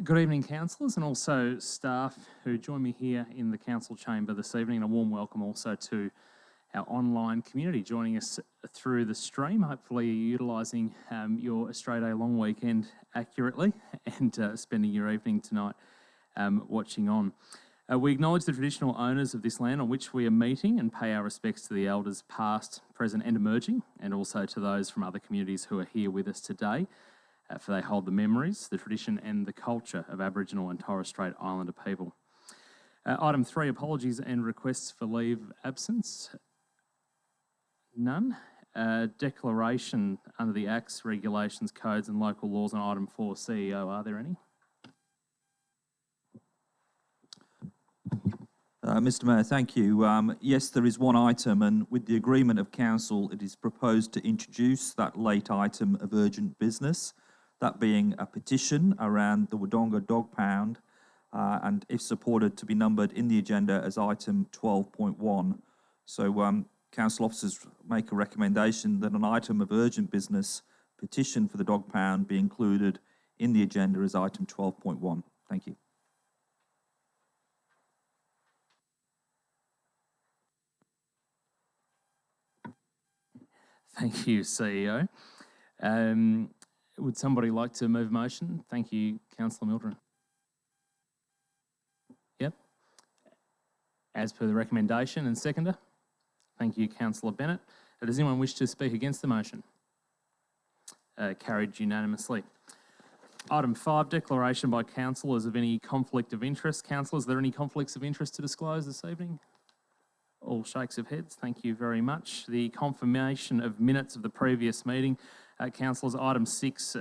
Good evening, councillors, and also staff who join me here in the council chamber this evening. And a warm welcome also to our online community joining us through the stream. Hopefully you're utilising your Australia Day long weekend accurately and spending your evening tonight watching on. We acknowledge the traditional owners of this land on which we are meeting and pay our respects to the elders past, present and emerging, and also to those from other communities who are here with us today. For they hold the memories, the tradition and the culture of Aboriginal and Torres Strait Islander people. Item 3, apologies and requests for leave of absence. None. Declaration under the Acts, regulations, codes and local laws on item 4, CEO. Are there any? Mr Mayor, thank you. Yes, there is one item, and with the agreement of council, it is proposed to introduce that late item of urgent business, that being a petition around the Wodonga Pound, and if supported, to be numbered in the agenda as item 12.1. So council officers make a recommendation that an item of urgent business, petition for the dog pound, be included in the agenda as item 12.1. Thank you. Thank you, CEO. Would somebody like to move a motion? Thank you, Councillor Mildren. Yep. As per the recommendation, and seconder? Thank you, Councillor Bennett. Does anyone wish to speak against the motion? Carried unanimously. Item 5, declaration by councillors of any conflict of interest. Councillors, are there any conflicts of interest to disclose this evening? All shakes of heads, thank you very much. The confirmation of minutes of the previous meeting. Councillors, item 6,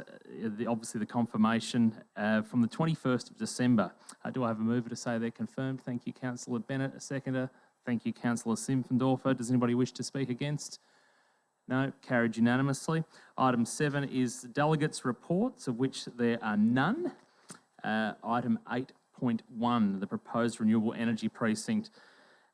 obviously the confirmation from the 21st of December. Do I have a mover to say they're confirmed? Thank you, Councillor Bennett. A seconder? Thank you, Councillor Simpfendorfer. Does anybody wish to speak against? No, carried unanimously. Item 7 is delegates' reports, of which there are none. Item 8.1, the proposed renewable energy precinct.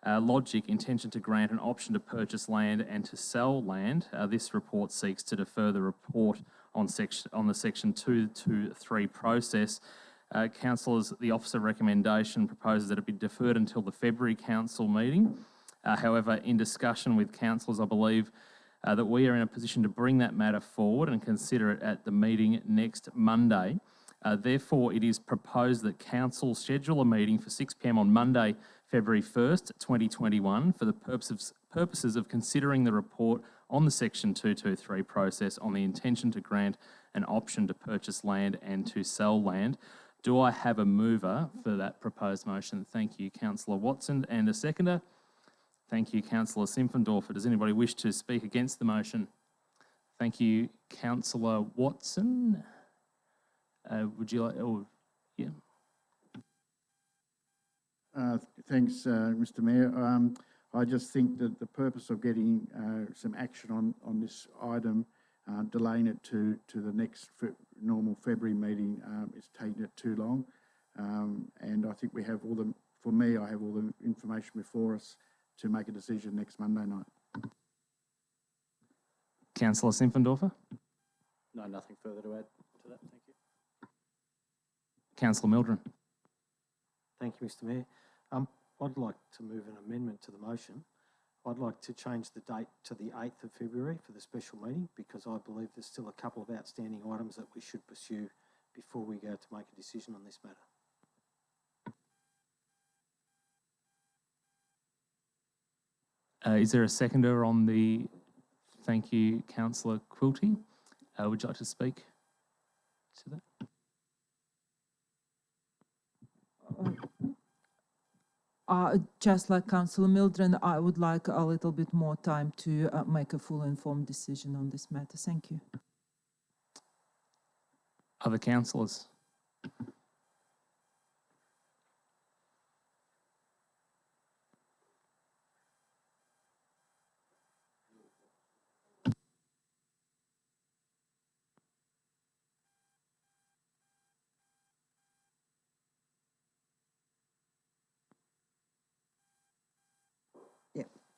Logic, intention to grant an option to purchase land and to sell land. This report seeks to defer the report on the section 2 to 3 process. Councillors, the officer recommendation proposes that it be deferred until the February council meeting. However, in discussion with councillors, I believe that we are in a position to bring that matter forward and consider it at the meeting next Monday. Therefore, it is proposed that council schedule a meeting for 6 p.m. on Monday, February 1st, 2021, for the purposes of considering the report on the Section 223 process on the intention to grant an option to purchase land and to sell land. Do I have a mover for that proposed motion? Thank you, Councillor Watson. And a seconder? Thank you, Councillor Simpfendorfer. Does anybody wish to speak against the motion? Thank you, Councillor Watson. Would you like, yeah. Thanks, Mr Mayor. I just think that the purpose of getting some action on this item, delaying it to the next normal February meeting is taking it too long. And I think we have I have all the information before us to make a decision next Monday night. Councillor Simpfendorfer? No, nothing further to add to that, thank you. Councillor Mildren? Thank you, Mr Mayor. I'd like to move an amendment to the motion. I'd like to change the date to the 8th of February for the special meeting because I believe there's still a couple of outstanding items that we should pursue before we go to make a decision on this matter. Is there a seconder on the... Thank you, Councillor Quilty. Would you like to speak to that? Just like Councillor Mildren, I would like a little bit more time to make a full informed decision on this matter. Thank you. Other councillors?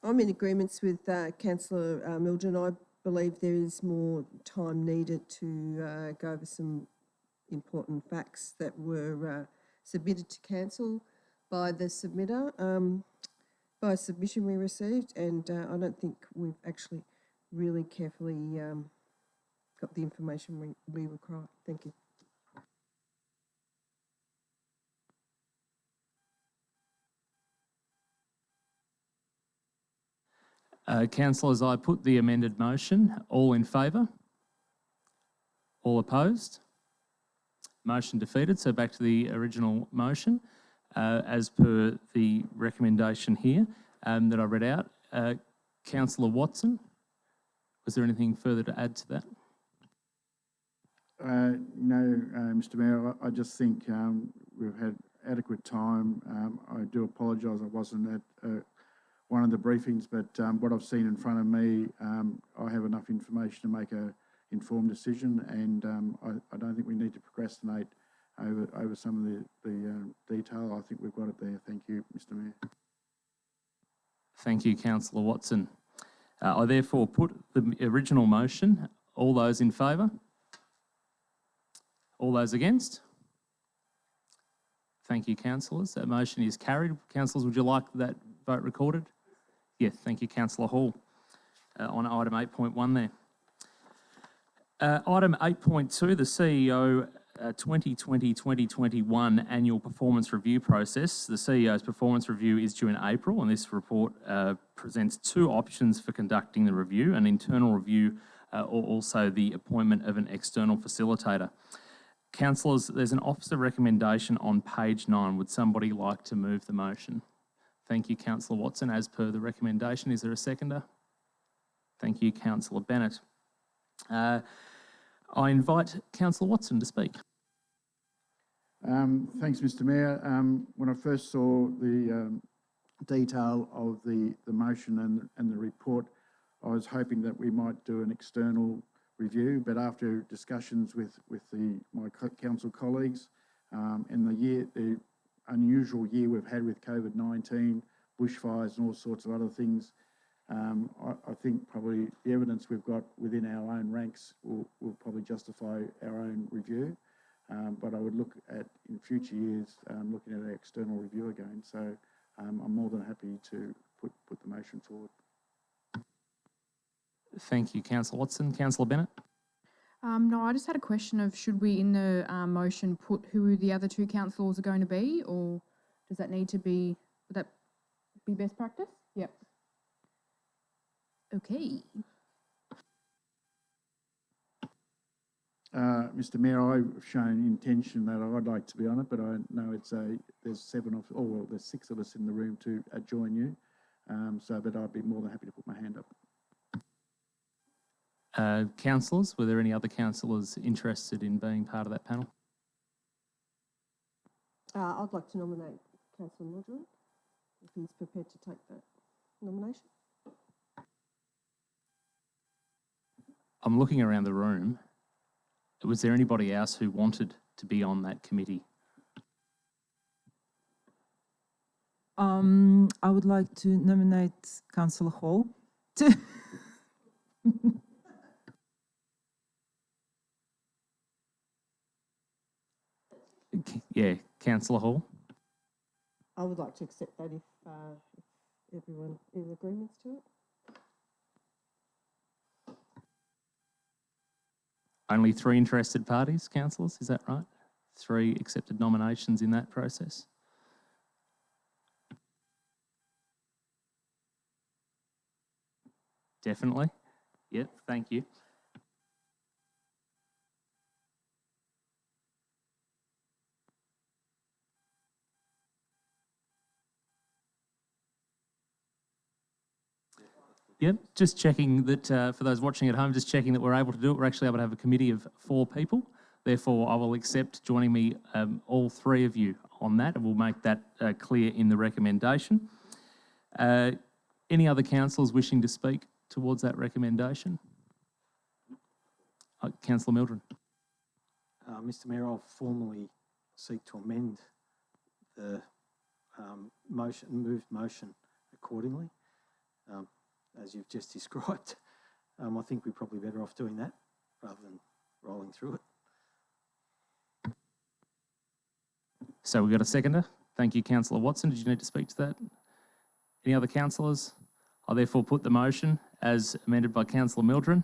I'm in agreement with Councillor Mildren. I believe there is more time needed to go over some important facts that were submitted to council by the submitter, by submission we received, and I don't think we've actually really carefully got the information we require. Thank you. Councillors, I put the amended motion. All in favour? All opposed? Motion defeated. So back to the original motion as per the recommendation here that I read out. Councillor Watson, was there anything further to add to that? No, Mr Mayor, I just think we've had adequate time. I do apologise I wasn't at one of the briefings, but what I've seen in front of me, I have enough information to make a informed decision, and I don't think we need to procrastinate over some of the detail. I think we've got it there. Thank you, Mr Mayor. Thank you, Councillor Watson. I therefore put the original motion. All those in favour? All those against? Thank you, councillors. That motion is carried. Councillors, would you like that vote recorded? Yes, thank you, Councillor Hall, on item 8.1 there. Item 8.2, the CEO 2020-2021 annual performance review process. The CEO's performance review is due in April, and this report presents two options for conducting the review, an internal review or also the appointment of an external facilitator. Councillors, there's an officer recommendation on page 9. Would somebody like to move the motion? Thank you, Councillor Watson. As per the recommendation, is there a seconder? Thank you, Councillor Bennett. I invite Councillor Watson to speak. Thanks, Mr Mayor. When I first saw the detail of the motion and the report, I was hoping that we might do an external review, but after discussions with my council colleagues and the unusual year we've had with COVID-19, bushfires and all sorts of other things, I think probably the evidence we've got within our own ranks will probably justify our own review. But I would look at, in future years, looking at an external review again. So I'm more than happy to put the motion forward. Thank you, Councillor Watson. Councillor Bennett? No, I just had a question of should we in the motion put who the other two councillors are going to be, or does that need to be, would that be best practice? Yep. Okay. Mr Mayor, I've shown intention that I'd like to be on it, but I know there's 6 of us in the room to join you. But I'd be more than happy to put my hand up. Councillors, were there any other councillors interested in being part of that panel? I'd like to nominate Councillor Mildred, if he's prepared to take that nomination. I'm looking around the room. Was there anybody else who wanted to be on that committee? I would like to nominate Councillor Hall to Yeah, Councillor Hall. I would like to accept that if everyone is in agreement to it. Only 3 interested parties, councillors, is that right? 3 accepted nominations in that process. Definitely. Yep, thank you. Yep, just checking that for those watching at home, just checking that we're able to do it. We're actually able to have a committee of 4 people. Therefore, I will accept joining me, all 3 of you on that, and we'll make that clear in the recommendation. Any other councillors wishing to speak towards that recommendation? Councillor Mildred. Mr Mayor, I'll formally seek to amend the moved motion accordingly. As you've just described, I think we're probably better off doing that rather than rolling through it. So we've got a seconder. Thank you, councillor Watson. Did you need to speak to that? Any other councillors? I therefore put the motion as amended by councillor Mildren.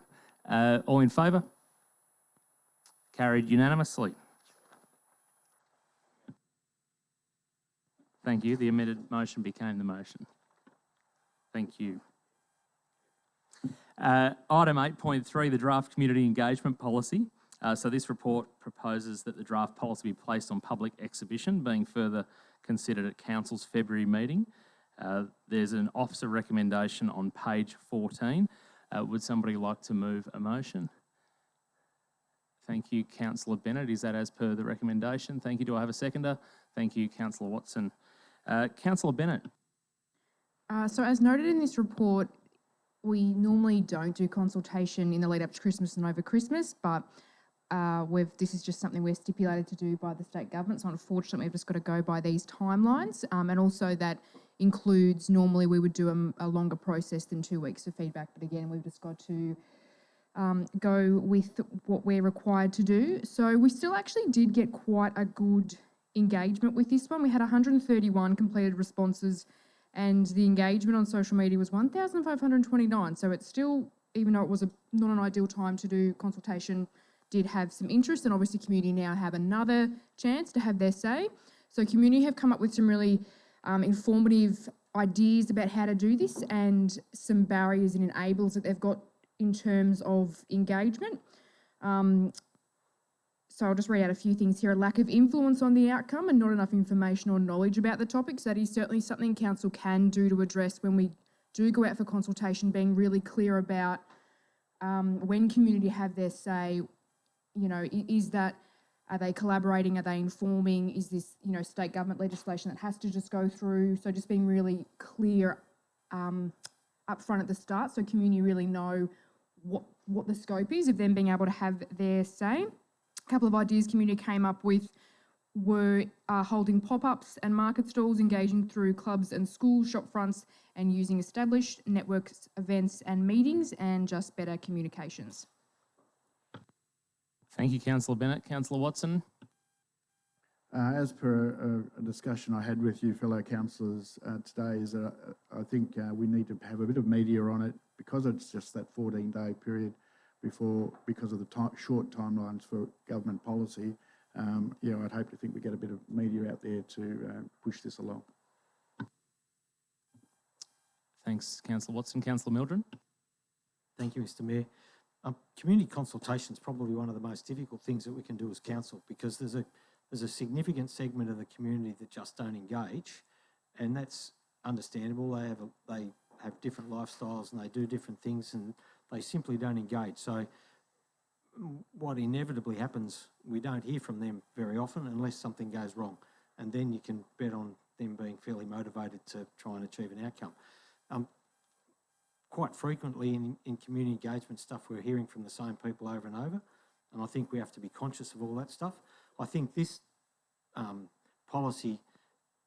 All in favour? Carried unanimously. Thank you. The amended motion became the motion. Thank you. Item 8.3, the draft community engagement policy. So this report proposes that the draft policy be placed on public exhibition, being further considered at Council's February meeting. There's an officer recommendation on page 14. Would somebody like to move a motion? Thank you, councillor Bennett. Is that as per the recommendation? Thank you. Do I have a seconder? Thank you, councillor Watson. Councillor Bennett. So as noted in this report, we normally don't do consultation in the lead up to Christmas and over Christmas, but this is just something we're stipulated to do by the state government. So unfortunately, we've just got to go by these timelines. And also that includes, normally we would do a longer process than 2 weeks of feedback. But again, we've just got to go with what we're required to do. So we still actually did get quite a good engagement with this one. We had 131 completed responses and the engagement on social media was 1,529. So it's still, even though it was not an ideal time to do consultation, did have some interest, and obviously community now have another chance to have their say. So community have come up with some really informative ideas about how to do this and some barriers and enablers that they've got in terms of engagement. So I'll just read out a few things here. A lack of influence on the outcome and not enough information or knowledge about the topics. That is certainly something council can do to address when we do go out for consultation, being really clear about when community have their say, you know, are they collaborating? Are they informing? Is this, you know, state government legislation that has to just go through? So just being really clear up front at the start so community really know what the scope is of them being able to have their say. A couple of ideas community came up with were holding pop-ups and market stalls, engaging through clubs and schools, shop fronts, and using established networks, events and meetings, and just better communications. Thank you, councillor Bennett. Councillor Watson. As per a discussion I had with you fellow councillors today, is that I think we need to have a bit of media on it because it's just that 14-day period because of the short timelines for government policy. I'd hope to think we get a bit of media out there to push this along. Thanks, councillor Watson. Councillor Mildren. Thank you, Mr. Mayor. Community consultation is probably one of the most difficult things that we can do as council because there's a significant segment of the community that just don't engage, and that's understandable. They have different lifestyles and they do different things and they simply don't engage. So what inevitably happens, we don't hear from them very often unless something goes wrong, and then you can bet on them being fairly motivated to try and achieve an outcome. Quite frequently in community engagement stuff, we're hearing from the same people over and over, and I think we have to be conscious of all that stuff. I think this policy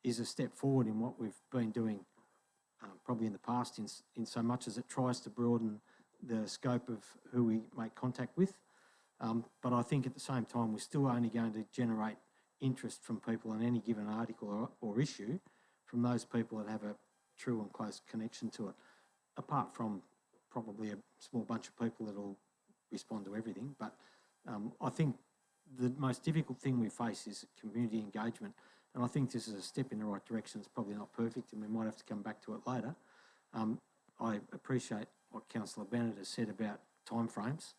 is a step forward in what we've been doing probably in the past in so much as it tries to broaden the scope of who we make contact with. But I think at the same time, we're still only going to generate interest from people in any given article or issue from those people that have a true and close connection to it, apart from probably a small bunch of people that will respond to everything. But I think the most difficult thing we face is community engagement. And I think this is a step in the right direction. It's probably not perfect and we might have to come back to it later. I appreciate what Councillor Bennett has said about timeframes.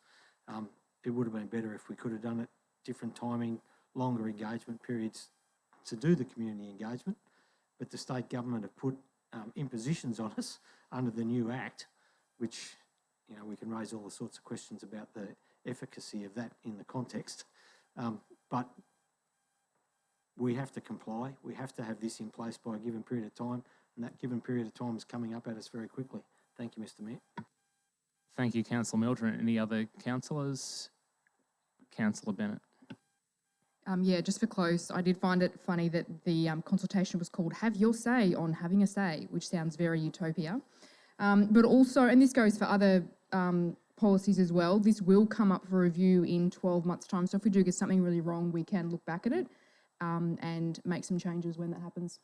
It would have been better if we could have done it different timing, longer engagement periods to do the community engagement. But the state government have put impositions on us under the new Act, which, you know, we can raise all the sorts of questions about the efficacy of that in the context. But we have to comply. We have to have this in place by a given period of time, and that given period of time is coming up at us very quickly. Thank you, Mr. Mayor. Thank you, councillor Mildren. Any other councillors? Councillor Bennett. Yeah, just for close, I did find it funny that the consultation was called Have Your Say on Having a Say, which sounds very utopia. But also, and this goes for other policies as well, this will come up for review in 12 months' time. So if we do get something really wrong, we can look back at it. and make some changes when that happens.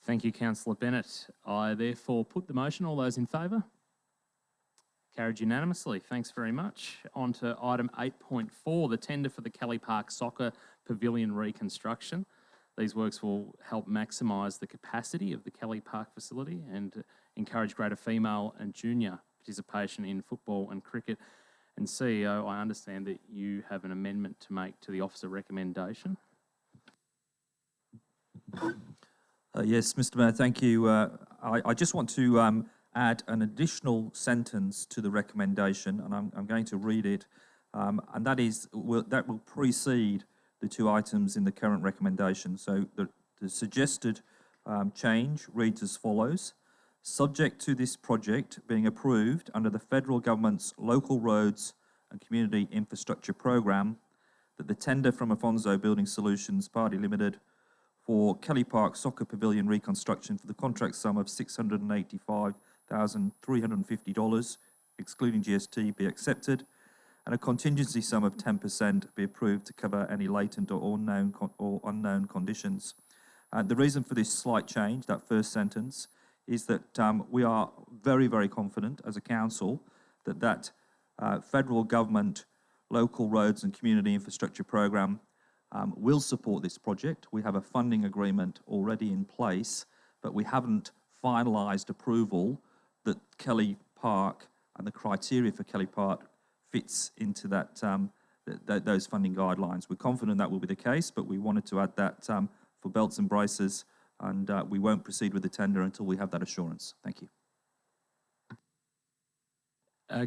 Thank you, councillor Bennett. I therefore put the motion. All those in favour? Carried unanimously. Thanks very much. On to item 8.4, the tender for the Kelly Park Soccer Pavilion reconstruction. These works will help maximise the capacity of the Kelly Park facility and encourage greater female and junior participation in football and cricket. And CEO, I understand that you have an amendment to make to the officer recommendation. Yes, Mr. Mayor, thank you. I just want to add an additional sentence to the recommendation, and I'm going to read it, and that is that will precede the two items in the current recommendation. So the suggested change reads as follows: subject to this project being approved under the federal government's Local Roads and Community Infrastructure Programme, that the tender from Afonso Building Solutions Party Limited for Kelly Park Soccer Pavilion reconstruction for the contract sum of $685,350, excluding GST, be accepted, and a contingency sum of 10% be approved to cover any latent or unknown conditions. The reason for this slight change, that first sentence, is that we are very, very confident as a council that federal government Local Roads and Community Infrastructure Programme will support this project. We have a funding agreement already in place, but we haven't finalised approval that Kelly Park and the criteria for Kelly Park fits into that those funding guidelines. We're confident that will be the case, but we wanted to add that for belts and braces, and we won't proceed with the tender until we have that assurance. Thank you.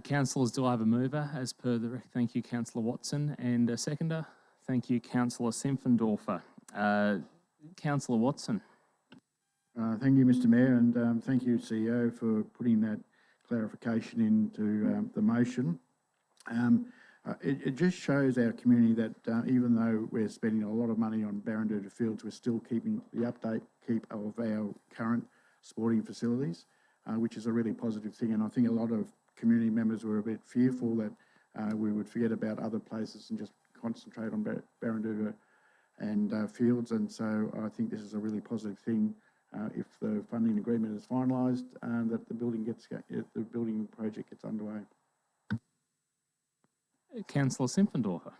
Councillors, do I have a mover as per the... Thank you, councillor Watson, and a seconder. Thank you, councillor Simpfendorfer. Councillor Watson. Thank you, Mr. Mayor, and thank you, CEO, for putting that clarification into the motion. It just shows our community that even though we're spending a lot of money on Barranduda Fields, we're still keeping the keep of our current sporting facilities, which is a really positive thing. And I think a lot of community members were a bit fearful that we would forget about other places and just concentrate on Barranduda and Fields. And so I think this is a really positive thing if the funding agreement is finalised and that the building project gets underway. Councillor Simpfendorfer.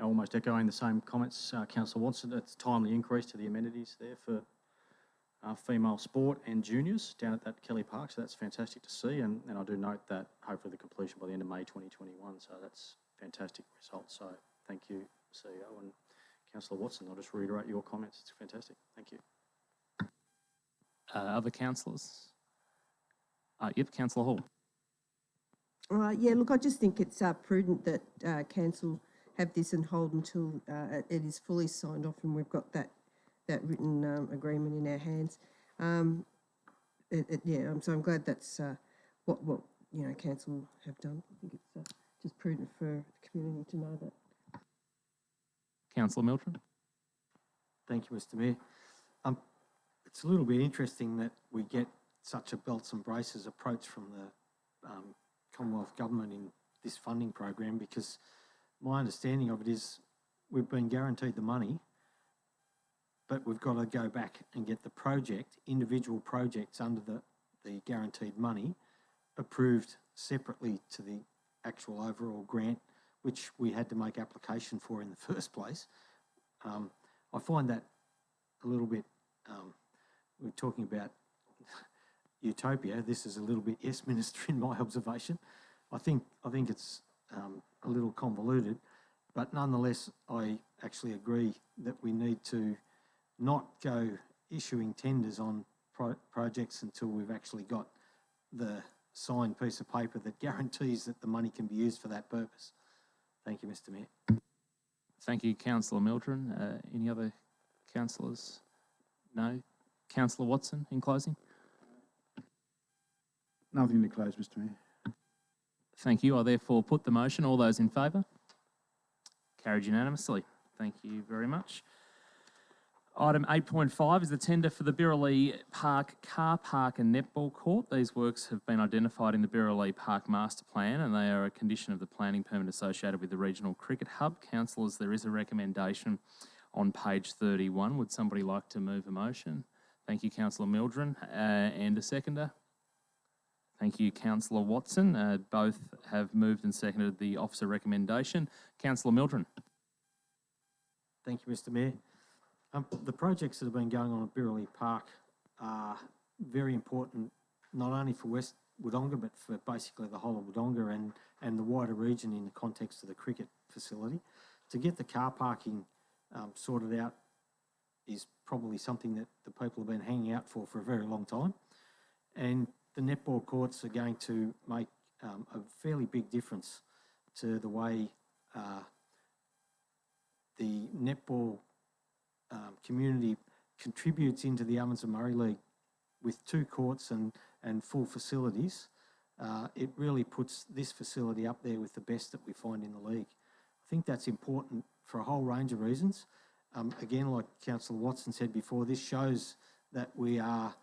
Almost echoing the same comments, Councillor Watson. It's a timely increase to the amenities there for female sport and juniors down at that Kelly Park, so that's fantastic to see. And I do note that hopefully the completion by the end of May 2021, so that's fantastic result. So thank you, CEO and Councillor Watson. I'll just reiterate your comments. It's fantastic. Thank you. Other councillors? Yep, Councillor Hall. Yeah, look, I just think it's prudent that council have this and hold until it is fully signed off and we've got that written agreement in our hands. Yeah, so I'm glad that's what council have done. I think it's just prudent for the community to know that. Councillor Milton. Thank you, Mr. Mayor. It's a little bit interesting that we get such a belts and braces approach from the Commonwealth Government in this funding program, because my understanding of it is we've been guaranteed the money, but we've got to go back and get the individual projects under the guaranteed money approved separately to the actual overall grant, which we had to make application for in the first place. I find that a little bit, we're talking about utopia. This is a little bit yes minister in my observation. I think it's a little convoluted, but nonetheless, I actually agree that we need to not go issuing tenders on projects until we've actually got the signed piece of paper that guarantees that the money can be used for that purpose. Thank you, Mr. Mayor. Thank you, Councillor Mildren. Any other councillors? No? Councillor Watson, in closing? Nothing to close, Mr. Mayor. Thank you. I therefore put the motion. All those in favour? Carried unanimously. Thank you very much. Item 8.5 is the tender for the Birallee Park car park and netball court. These works have been identified in the Birallee Park Master Plan and they are a condition of the planning permit associated with the Regional Cricket Hub. Councillors, there is a recommendation on page 31. Would somebody like to move a motion? Thank you, Councillor Mildren. And a seconder? Thank you, Councillor Watson. Both have moved and seconded the officer recommendation. Councillor Mildren. Thank you, Mr Mayor. The projects that have been going on at Birallee Park are very important, not only for West Wodonga, but for basically the whole of Wodonga and the wider region in the context of the cricket facility. To get the car parking sorted out is probably something that the people have been hanging out for a very long time. And the netball courts are going to make a fairly big difference to the way the netball community contributes into the Ovens and Murray League. With 2 courts and full facilities. It really puts this facility up there with the best that we find in the league. I think that's important for a whole range of reasons. Again, like Councillor Watson said before, this shows that we are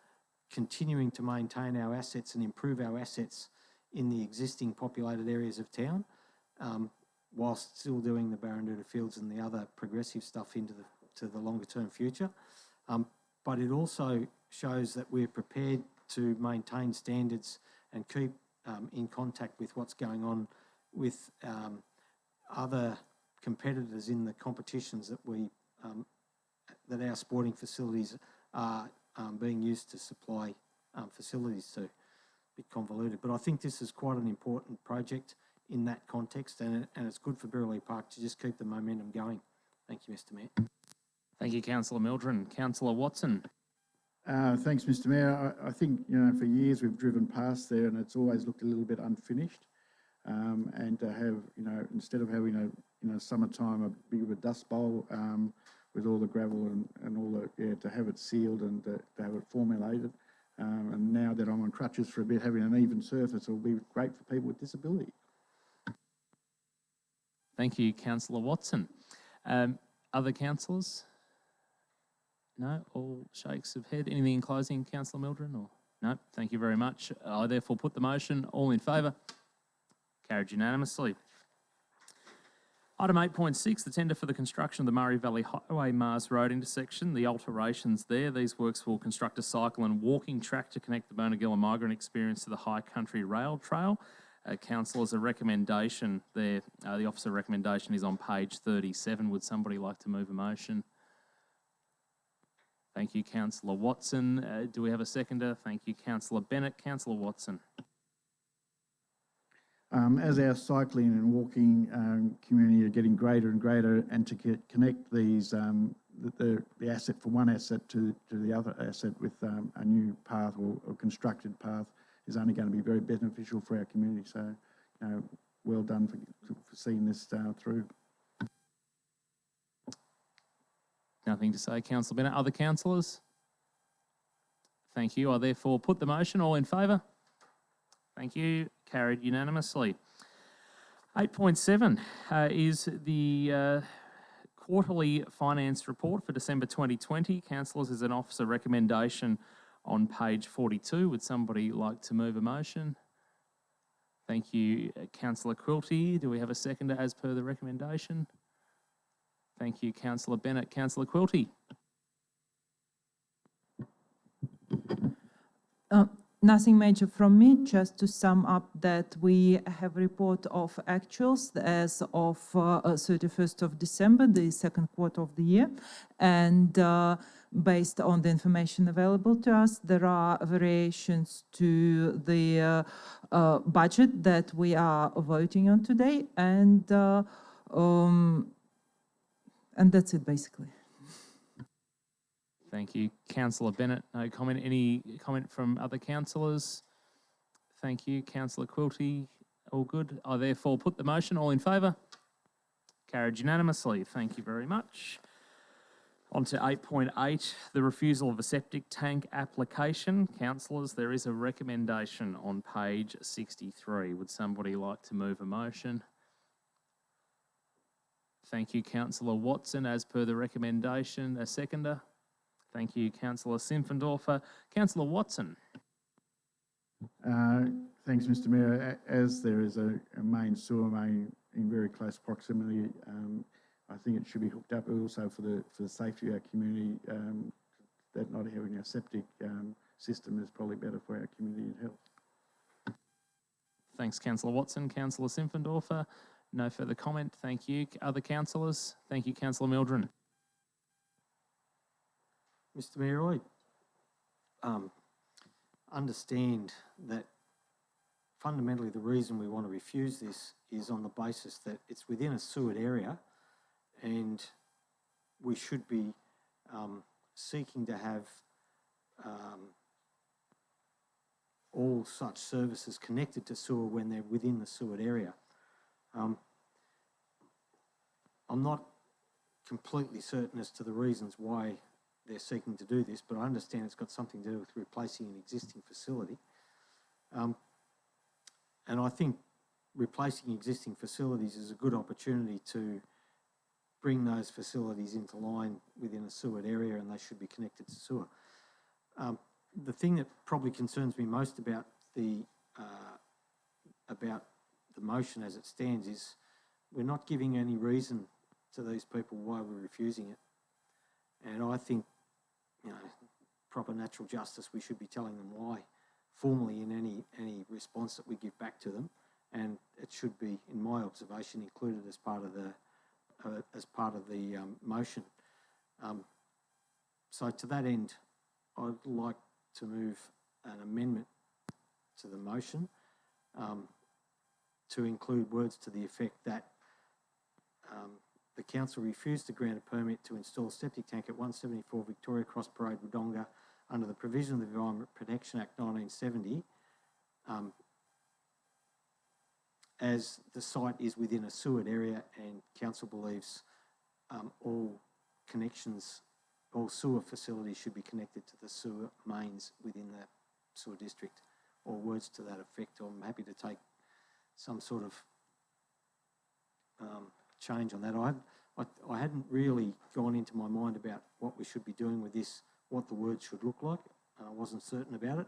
continuing to maintain our assets and improve our assets in the existing populated areas of town, whilst still doing the Barranduta Fields and the other progressive stuff into the longer term future. But it also shows that we're prepared to maintain standards and keep in contact with what's going on with other competitors in the competitions that that our sporting facilities are being used to supply facilities to. A bit convoluted, but I think this is quite an important project in that context, and it's good for Birallee Park to just keep the momentum going. Thank you, Mr Mayor. Thank you, Councillor Mildren. Councillor Watson. Thanks, Mr Mayor. I think, for years we've driven past there and it's always looked a little bit unfinished. And to have, instead of having summertime, a bit of a dust bowl with all the gravel and all to have it sealed and to have it formulated. And now that I'm on crutches for a bit, having an even surface will be great for people with disability. Thank you, Councillor Watson. Other councillors? No? All shakes of head. Anything in closing, Councillor Mildren? Or no? Thank you very much. I therefore put the motion. All in favour? Carried unanimously. Item 8.6, the tender for the construction of the Murray Valley Highway Mahers Road intersection. The alterations there. These works will construct a cycle and walking track to connect the Bonagilla migrant experience to the High Country Rail Trail. Councillors, a recommendation there. The officer recommendation is on page 37. Would somebody like to move a motion? Thank you, Councillor Watson. Do we have a seconder? Thank you, Councillor Bennett. Councillor Watson. As our cycling and walking community are getting greater and greater, and to connect these the asset from one asset to the other asset with a new path or constructed path is only going to be very beneficial for our community. So, well done for seeing this through. Nothing to say, Councillor Bennett. Other councillors? Thank you. I therefore put the motion. All in favour? Thank you. Carried unanimously. 8.7 is the quarterly finance report for December 2020. Councillors, is an officer recommendation on page 42. Would somebody like to move a motion? Thank you, Councillor Quilty. Do we have a seconder as per the recommendation? Thank you, Councillor Bennett. Councillor Quilty. Nothing major from me, just to sum up that we have a report of actuals as of 31st of December, the second quarter of the year. And based on the information available to us, there are variations to the budget that we are voting on today. And that's it, basically. Thank you, Councillor Bennett. No comment. Any comment from other councillors? Thank you, Councillor Quilty. All good. I therefore put the motion. All in favour? Carried unanimously. Thank you very much. On to 8.8, the refusal of a septic tank application. Councillors, there is a recommendation on page 63. Would somebody like to move a motion? Thank you, Councillor Watson. As per the recommendation, a seconder? Thank you, councillor Simpfendorfer. Councillor Watson. Thanks, Mr Mayor. As there is a main sewer main in very close proximity, I think it should be hooked up also for the safety of our community. That not having a septic system is probably better for our community and health. Thanks, councillor Watson. Councillor Simpfendorfer. No further comment. Thank you. Other councillors? Thank you, councillor Mildren. Mr Mayor, I understand that fundamentally the reason we want to refuse this is on the basis that it's within a sewered area and we should be seeking to have all such services connected to sewer when they're within the sewered area. I'm not completely certain as to the reasons why they're seeking to do this, but I understand it's got something to do with replacing an existing facility. And I think replacing existing facilities is a good opportunity to bring those facilities into line within a sewered area, and they should be connected to sewer. The thing that probably concerns me most about the motion as it stands is we're not giving any reason to these people why we're refusing it. And I think, you know, proper natural justice, we should be telling them why formally in any response that we give back to them, and it should be, in my observation, included as part of the motion. So to that end, I'd like to move an amendment to the motion to include words to the effect that the council refused to grant a permit to install a septic tank at 174 Victoria Cross Parade, Wodonga, under the provision of the Environment Protection Act 1970, as the site is within a sewered area and council believes all sewer facilities should be connected to the sewer mains within that sewer district, or words to that effect. I'm happy to take some sort of change on that. I hadn't really gone into my mind about what we should be doing with this, what the words should look like. I wasn't certain about it,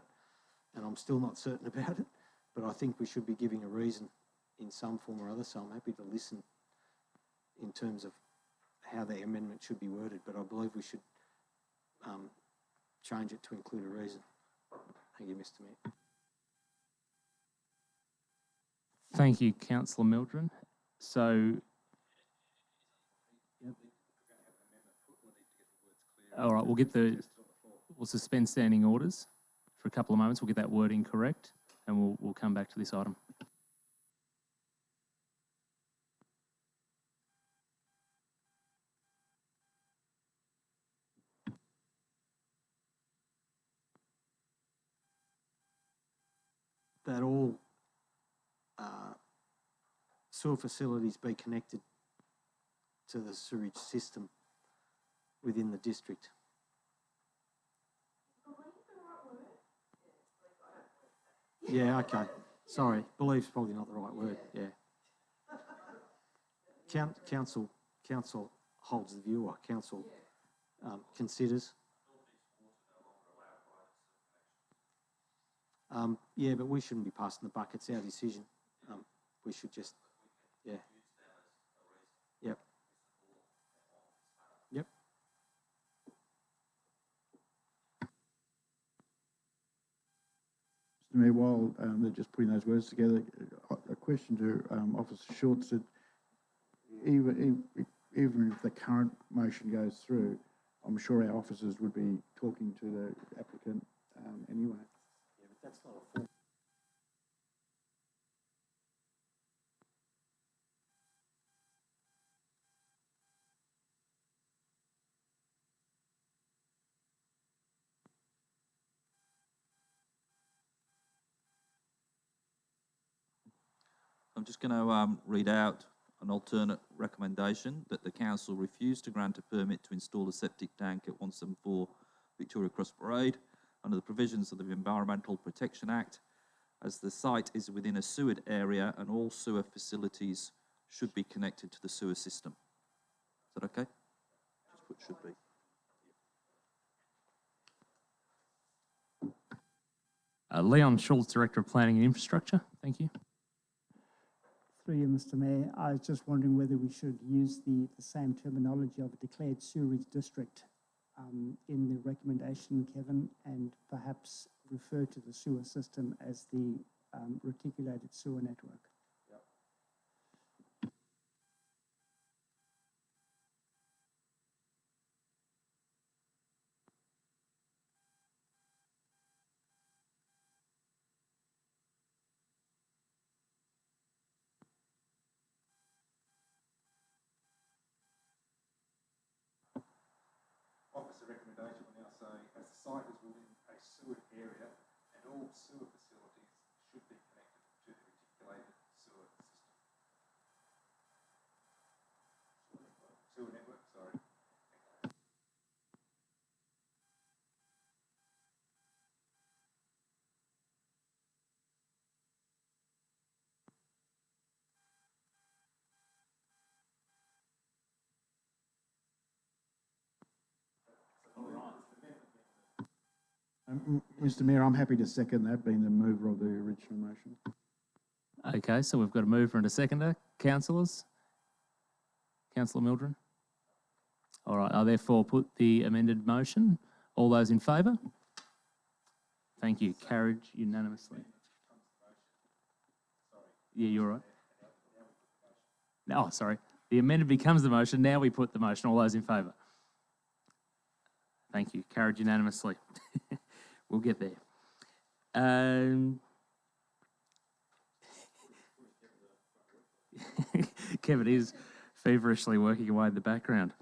and I'm still not certain about it, but I think we should be giving a reason in some form or other, so I'm happy to listen in terms of how the amendment should be worded, but I believe we should change it to include a reason. Thank you, Mr Mayor. Thank you, councillor Mildren. So, all right, we'll suspend standing orders for a couple of moments. We'll get that wording correct, and we'll come back to this item. That all sewer facilities be connected to the sewage system within the district. Yeah, okay. Sorry, believe's probably not the right word, yeah. Council holds the view, or council considers. Yeah, but we shouldn't be passing the buck. It's our decision. We should just, yeah. Yep. Yep. Mr Mayor, while they're just putting those words together, a question to Officer Schultz, that even if the current motion goes through, I'm sure our officers would be talking to the applicant anyway. Yeah, but that's not a form. I'm just going to read out an alternate recommendation that the council refuse to grant a permit to install a septic tank at 174 Victoria Cross Parade under the provisions of the Environmental Protection Act, as the site is within a sewered area and all sewer facilities should be connected to the sewer system. Is that okay? Just put should be. Leon Schultz, Director of Planning and Infrastructure. Thank you. Through you, Mr. Mayor, I was just wondering whether we should use the same terminology of a declared sewerage district in the recommendation, Kevin, and perhaps refer to the sewer system as the reticulated sewer network. Officer recommendation will now say, as the site is within a sewer area and all sewer facilities should be connected to the reticulated sewer system. Sewer network, sorry. Mr. Mayor, I'm happy to second that, being the mover of the original motion. Okay, so we've got a mover and a seconder. Councillors? Councillor Mildren? All right, I therefore put the amended motion. All those in favour? Thank you. Carried unanimously. Yeah, you're right. No, sorry. The amended becomes the motion. Now we put the motion. All those in favour? Thank you. Carried unanimously. We'll get there. Kevin is feverishly working away in the background.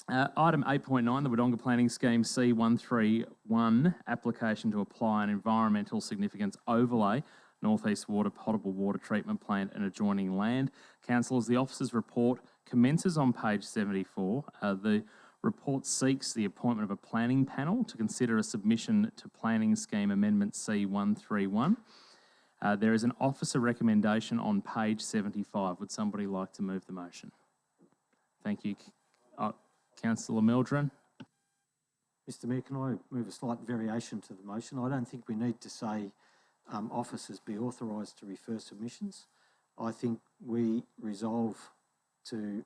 Item 8.9, the Wodonga Planning Scheme C131, application to apply an environmental significance overlay, Northeast Water Potable Water Treatment Plant and adjoining land. Councillors, the officer's report commences on page 74. The report seeks the appointment of a planning panel to consider a submission to Planning Scheme Amendment C131. There is an officer recommendation on page 75. Would somebody like to move the motion? Thank you. Councillor Mildren. Mr. Mayor, can I move a slight variation to the motion? I don't think we need to say officers be authorised to refer submissions. I think we resolve to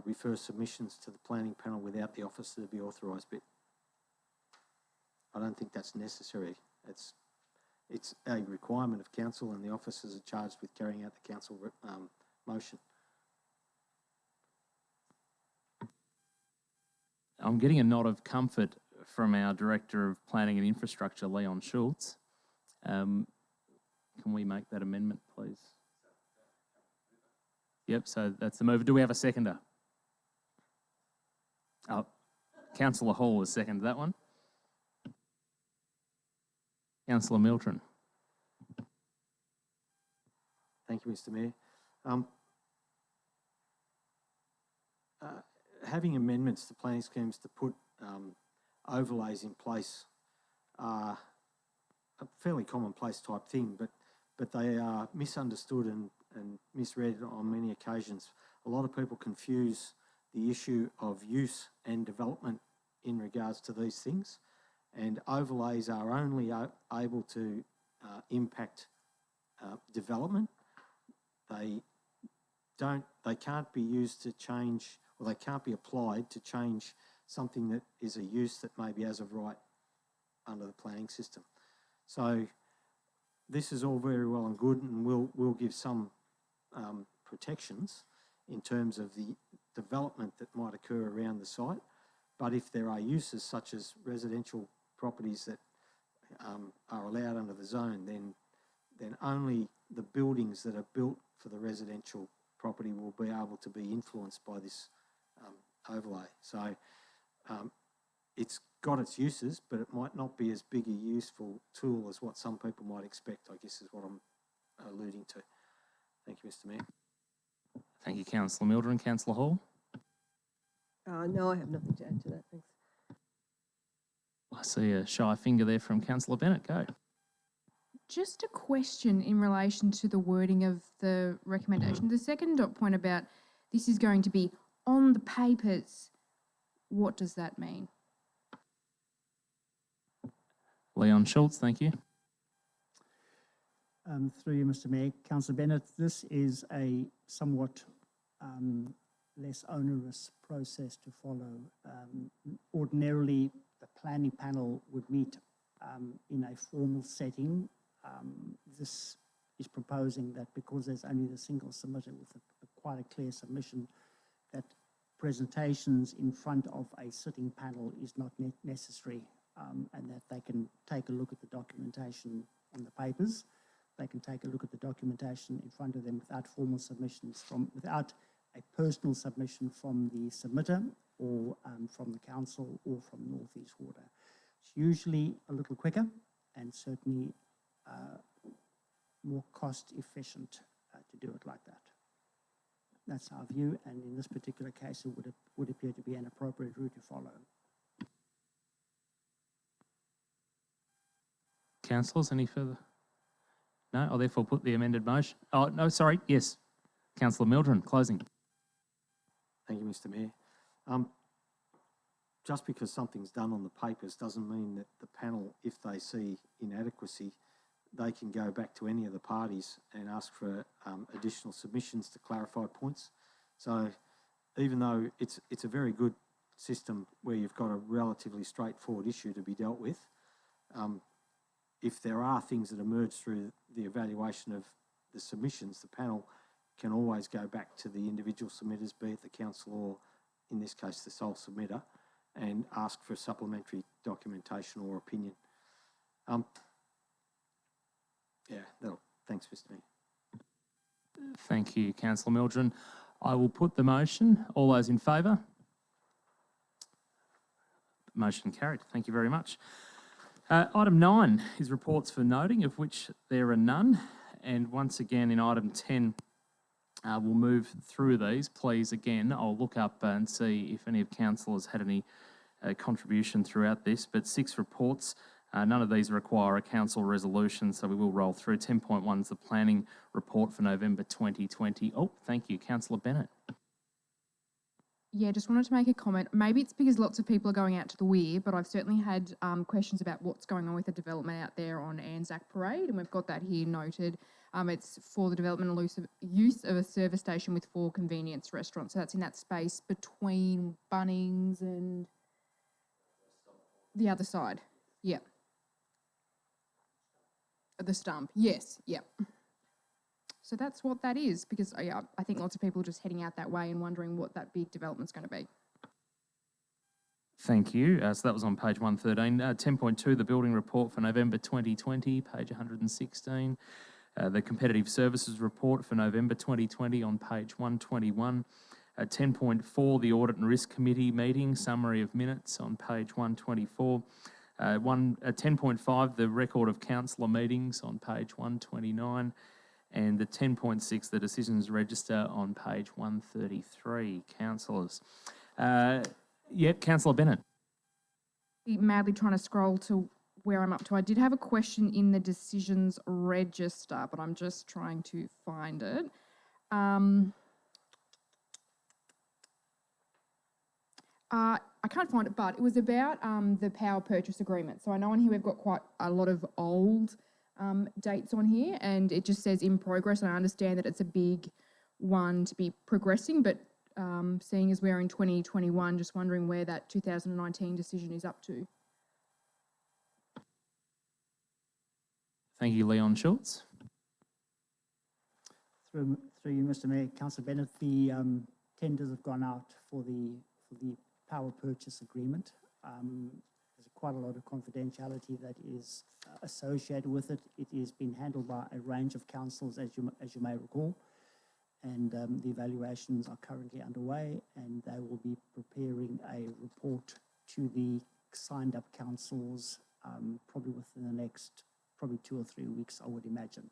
refer submissions to the planning panel without the officer to be authorised bit. I don't think that's necessary. It's a requirement of council, and the officers are charged with carrying out the council motion. I'm getting a nod of comfort from our Director of Planning and Infrastructure, Leon Schultz. Can we make that amendment, please? Yep, so that's the mover. Do we have a seconder? Oh, Councillor Hall has seconded that one. Councillor Milton. Thank you, Mr. Mayor. Having amendments to planning schemes to put overlays in place are a fairly commonplace type thing, but they are misunderstood and misread on many occasions. A lot of people confuse the issue of use and development in regards to these things, and overlays are only able to impact development. They can't be used to change, or they can't be applied to change something that is a use that may be as of right under the planning system. So this is all very well and good, and we'll give some protections in terms of the development that might occur around the site. But if there are uses such as residential properties that are allowed under the zone, then only the buildings that are built for the residential property will be able to be influenced by this overlay. So it's got its uses, but it might not be as big a useful tool as what some people might expect, I guess is what I'm alluding to. Thank you, Mr. Mayor. Thank you, Councillor Mildren. Councillor Hall. No, I have nothing to add to that, thanks. I see a shy finger there from Councillor Bennett. Go. Just a question in relation to the wording of the recommendation. The second dot point about this is going to be on the papers. What does that mean? Leon Schultz, thank you. Through you, Mr. Mayor, Councillor Bennett, this is a somewhat less onerous process to follow. Ordinarily, the planning panel would meet in a formal setting. This is proposing that because there's only the single submitter with quite a clear submission, that presentations in front of a sitting panel is not necessary, and that they can take a look at the documentation on the papers. They can take a look at the documentation in front of them without formal submissions, without a personal submission from the submitter or from the council or from North East Water. It's usually a little quicker and certainly more cost efficient to do it like that. That's our view, and in this particular case, it would appear to be an appropriate route to follow. Councillors, any further? No, I'll therefore put the amended motion. Oh, no, sorry, yes. Councillor Mildren, closing. Thank you, Mr. Mayor. Just because something's done on the papers doesn't mean that the panel, if they see inadequacy, they can go back to any of the parties and ask for additional submissions to clarify points. So even though it's a very good system where you've got a relatively straightforward issue to be dealt with, if there are things that emerge through the evaluation of the submissions, the panel can always go back to the individual submitters, be it the council or, in this case, the sole submitter, and ask for supplementary documentation or opinion. Thanks, Mr. Mayor. Thank you, Councillor Mildren. I will put the motion. All those in favour? Motion carried. Thank you very much. Item 9 is reports for noting, of which there are none. And once again, in item 10, we'll move through these. Please, again, I'll look up and see if any of councillors had any contribution throughout this. But 6 reports. None of these require a council resolution, so we will roll through. 10.1 is the planning report for November 2020. Oh, thank you, Councillor Bennett. Yeah, just wanted to make a comment. Maybe it's because lots of people are going out to the weir, but I've certainly had questions about what's going on with the development out there on Anzac Parade, and we've got that here noted. It's for the development and use of a service station with 4 convenience restaurants. So that's in that space between Bunnings and the other side. Yep. The stump. Yes. Yep. So that's what that is, because I think lots of people are just heading out that way and wondering what that big development's going to be. Thank you. So that was on page 113. 10.2, the building report for November 2020, page 116. The competitive services report for November 2020 on page 121. 10.4, the audit and risk committee meeting, summary of minutes on page 124. 10.5, the record of councillor meetings on page 129. And the 10.6, the decisions register on page 133. Councillors. Yep, Councillor Bennett. Madly trying to scroll to where I'm up to. I did have a question in the decisions register, but I'm just trying to find it. I can't find it, but it was about the power purchase agreement. So I know on here we've got quite a lot of old dates on here, and it just says in progress, and I understand that it's a big one to be progressing, but seeing as we're in 2021, just wondering where that 2019 decision is up to. Thank you, Leon Schultz. Through you, Mr. Mayor, Councillor Bennett, the tenders have gone out for the power purchase agreement. There's quite a lot of confidentiality that is associated with it. It is being handled by a range of councils, as you may recall, and the evaluations are currently underway, and they will be preparing a report to the signed up councils probably within the next 2 or 3 weeks, I would imagine.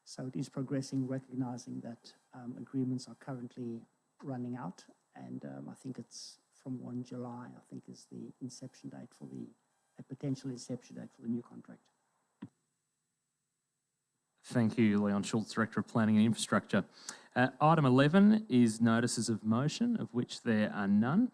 So it is progressing, recognising that agreements are currently running out, and I think it's from 1 July, I think, is the inception date for a potential inception date for the new contract. Thank you, Leon Schultz, Director of Planning and Infrastructure. Item 11 is notices of motion, of which there are none.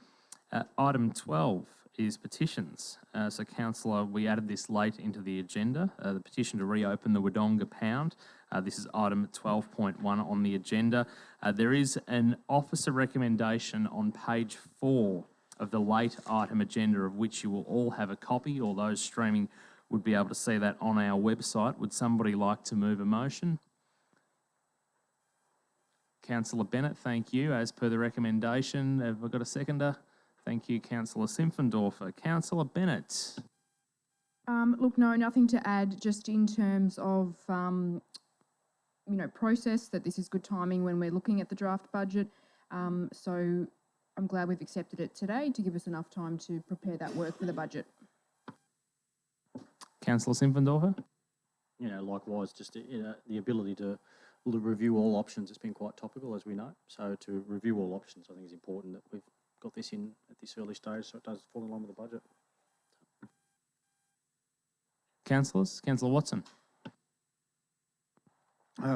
Item 12 is petitions. So, councillor, we added this late into the agenda, the petition to reopen the Wodonga Pound. This is item 12.1 on the agenda. There is an officer recommendation on page 4 of the late item agenda, of which you will all have a copy, or those streaming would be able to see that on our website. Would somebody like to move a motion? Councillor Bennett, thank you. As per the recommendation, have I got a seconder? Thank you, Councillor Simpfendorfer. Councillor Bennett. Look, no, nothing to add, just in terms of, process, that this is good timing when we're looking at the draft budget. So I'm glad we've accepted it today to give us enough time to prepare that work for the budget. Councillor Simpfendorfer. Likewise, just the ability to review all options has been quite topical, as we know. So to review all options, I think is important that we've got this in at this early stage, so it does fall in line with the budget. Councillors. Councillor Watson.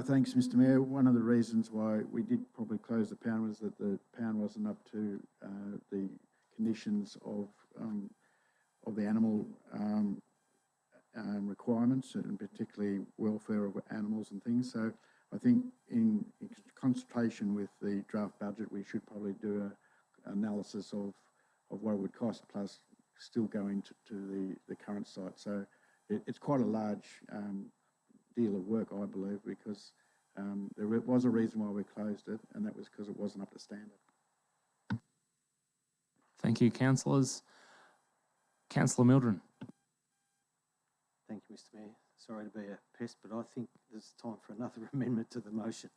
Thanks, Mr Mayor. One of the reasons why we did probably close the pound was that the pound wasn't up to the conditions of the animal requirements, and particularly welfare of animals and things. So I think in consultation with the draft budget, we should probably do an analysis of what it would cost, plus still going to the current site. So it's quite a large deal of work, I believe, because there was a reason why we closed it, and that was because it wasn't up to standard. Thank you, councillors. Councillor Mildren. Thank you, Mr Mayor. Sorry to be a pest, but I think there's time for another amendment to the motion.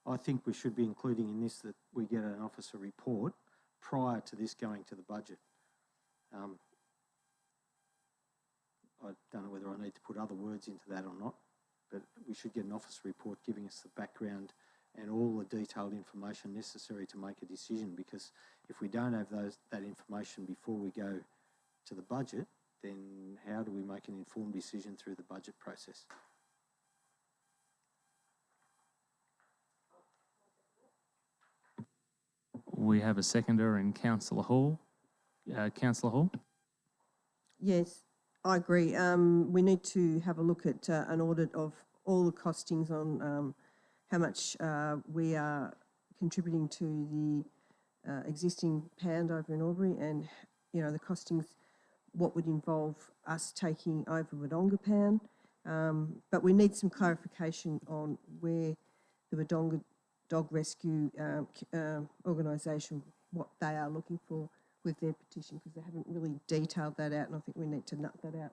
I think we should be including in this that we get an officer report prior to this going to the budget. I don't know whether I need to put other words into that or not, but we should get an officer report giving us the background and all the detailed information necessary to make a decision, because if we don't have that information before we go to the budget, then how do we make an informed decision through the budget process? We have a seconder in Councillor Hall. Councillor Hall? Yes, I agree. We need to have a look at an audit of all the costings on how much we are contributing to the existing pound over in Albury, and, the costings, what would involve us taking over Wodonga Pound. But we need some clarification on where the Wodonga Dog Rescue organisation, what they are looking for with their petition, because they haven't really detailed that out, and I think we need to nut that out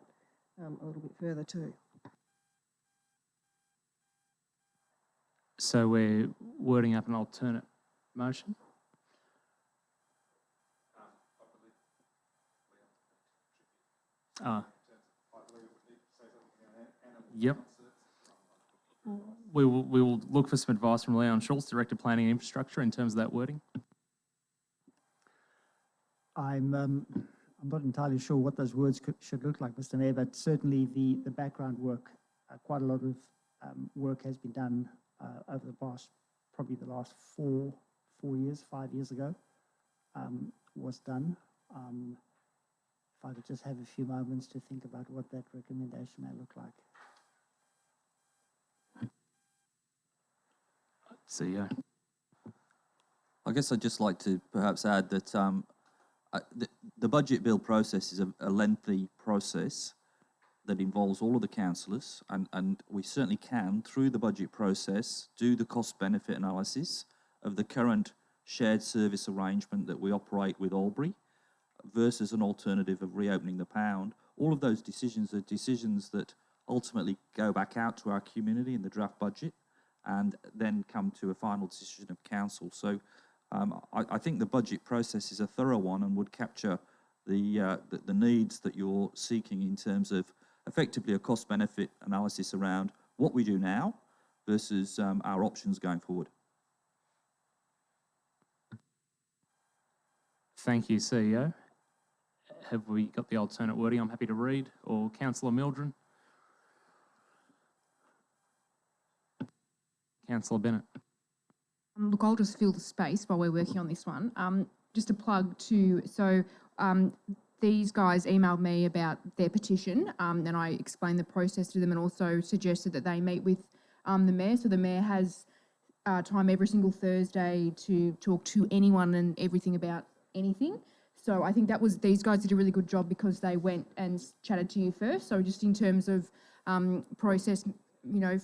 a little bit further too. So we're wording up an alternate motion? Yep. We will look for some advice from Leon Schultz, Director of Planning and Infrastructure, in terms of that wording. I'm not entirely sure what those words should look like, Mr Mayor, but certainly the background work, quite a lot of work has been done over the past, probably the last 5 years ago, was done. If I could just have a few moments to think about what that recommendation may look like. CEO. I guess I'd just like to perhaps add that the budget bill process is a lengthy process that involves all of the councillors, and we certainly can, through the budget process, do the cost-benefit analysis of the current shared service arrangement that we operate with Albury versus an alternative of reopening the pound. All of those decisions are decisions that ultimately go back out to our community in the draft budget and then come to a final decision of council. So I think the budget process is a thorough one and would capture the needs that you're seeking in terms of effectively a cost-benefit analysis around what we do now versus our options going forward. Thank you, CEO. Have we got the alternate wording I'm happy to read? Or Councillor Mildren? Councillor Bennett. Look, I'll just fill the space while we're working on this one. Just a plug to, these guys emailed me about their petition, and I explained the process to them and also suggested that they meet with the mayor. So the mayor has time every single Thursday to talk to anyone and everything about anything. So I think these guys did a really good job because they went and chatted to you first. So just in terms of process,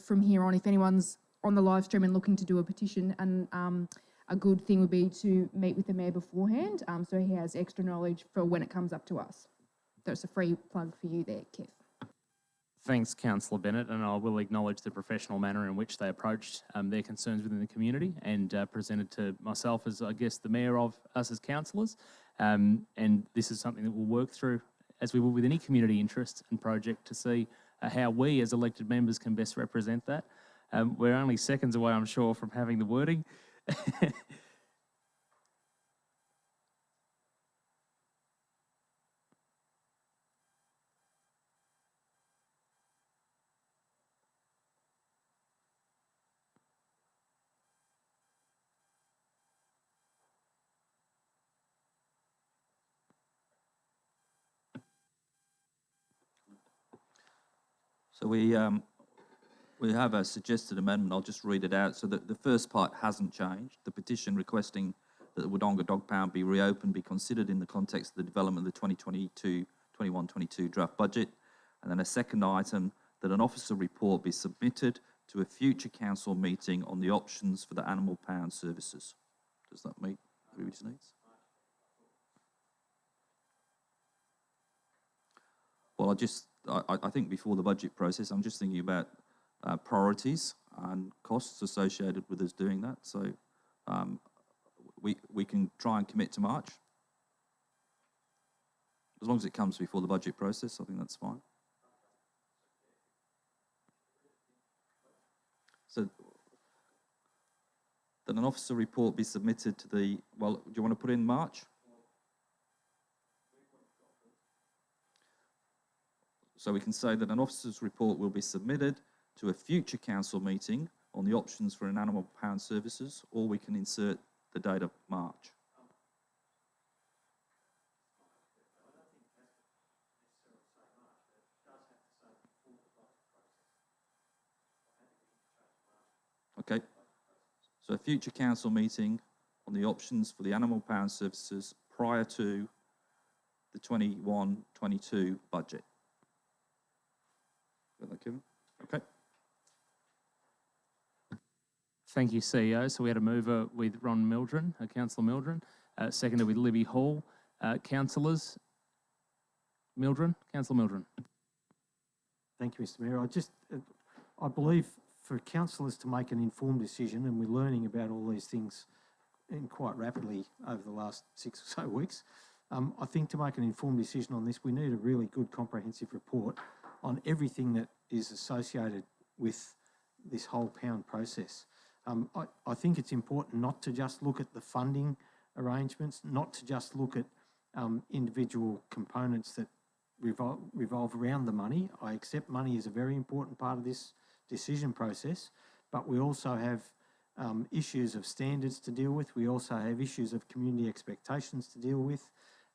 from here on, if anyone's on the live stream and looking to do a petition, and a good thing would be to meet with the mayor beforehand, so he has extra knowledge for when it comes up to us. That's a free plug for you there, Kev. Thanks, Councillor Bennett, and I will acknowledge the professional manner in which they approached their concerns within the community and presented to myself as, I guess, the mayor of us as councillors. And this is something that we'll work through, as we will with any community interest and project, to see how we as elected members can best represent that. We're only seconds away, I'm sure, from having the wording. So we have a suggested amendment. I'll just read it out. So that the first part hasn't changed. The petition requesting that the Wodonga Dog Pound be reopened be considered in the context of the development of the 21-22 draft budget. And then a second item, that an officer report be submitted to a future council meeting on the options for the animal pound services. Does that meet everybody's needs? Well, I think before the budget process, I'm just thinking about priorities and costs associated with us doing that. So we can try and commit to March. As long as it comes before the budget process, I think that's fine. So that an officer report be submitted to the, well, do you want to put in March? So we can say that an officer's report will be submitted to a future council meeting on the options for an animal pound services, or we can insert the date of March. Okay, so a future council meeting on the options for the animal pound services prior to the 21-22 budget. Got that, Kevin? Okay. Thank you, CEO. So we had a mover with Ron Mildren, Councillor Mildren, seconded with Libby Hall. Councillors, Councillor Mildren. Thank you, Mr Mayor. I believe for councillors to make an informed decision, and we're learning about all these things quite rapidly over the last 6 or so weeks, I think to make an informed decision on this, we need a really good comprehensive report on everything that is associated with this whole pound process. I think it's important not to just look at the funding arrangements, not to just look at individual components that revolve around the money. I accept money is a very important part of this decision process, but we also have issues of standards to deal with. We also have issues of community expectations to deal with,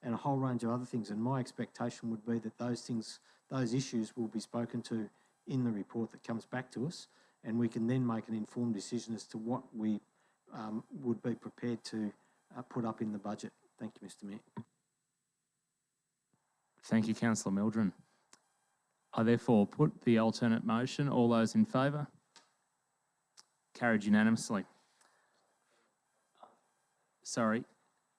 and a whole range of other things. And my expectation would be that those issues will be spoken to in the report that comes back to us, and we can then make an informed decision as to what we would be prepared to put up in the budget. Thank you, Mr Mayor. Thank you, Councillor Mildren. I therefore put the alternate motion. All those in favour? Carried unanimously. Sorry.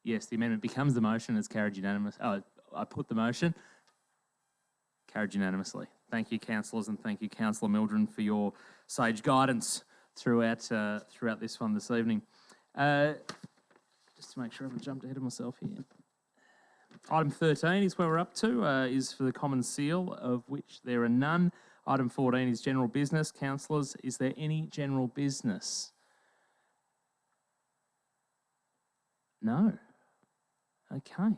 Yes, the amendment becomes the motion. It's carried unanimously. I put the motion. Carried unanimously. Thank you, councillors, and thank you, Councillor Mildren, for your sage guidance throughout this one this evening. Just to make sure I haven't jumped ahead of myself here. Item 13 is where we're up to, is for the common seal, of which there are none. Item 14 is general business. Councillors, is there any general business? No. Okay.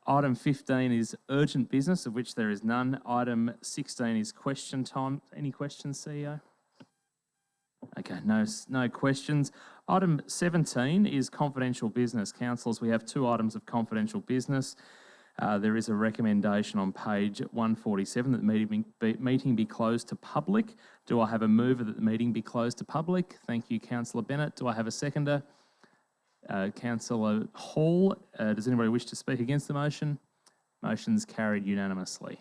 Item 15 is urgent business, of which there is none. Item 16 is question time. Any questions, CEO? Okay, no questions. Item 17 is confidential business. Councillors, we have 2 items of confidential business. There is a recommendation on page 147 that the meeting be closed to public. Do I have a mover that the meeting be closed to public? Thank you, Councillor Bennett. Do I have a seconder? Councillor Hall. Does anybody wish to speak against the motion? Motion's carried unanimously.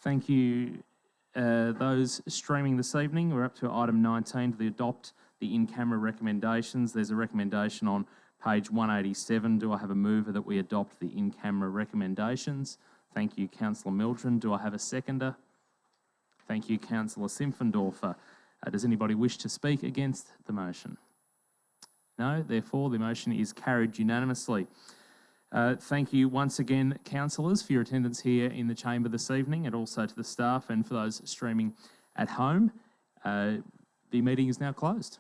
Thank you. Those streaming this evening, we're up to item 19 to adopt the in-camera recommendations. There's a recommendation on page 187. Do I have a mover that we adopt the in-camera recommendations? Thank you, Councillor Mildren. Do I have a seconder? Thank you, Councillor Simpfendorfer. Does anybody wish to speak against the motion? No, therefore the motion is carried unanimously. Thank you once again, councillors, for your attendance here in the chamber this evening, and also to the staff and for those streaming at home. The meeting is now closed.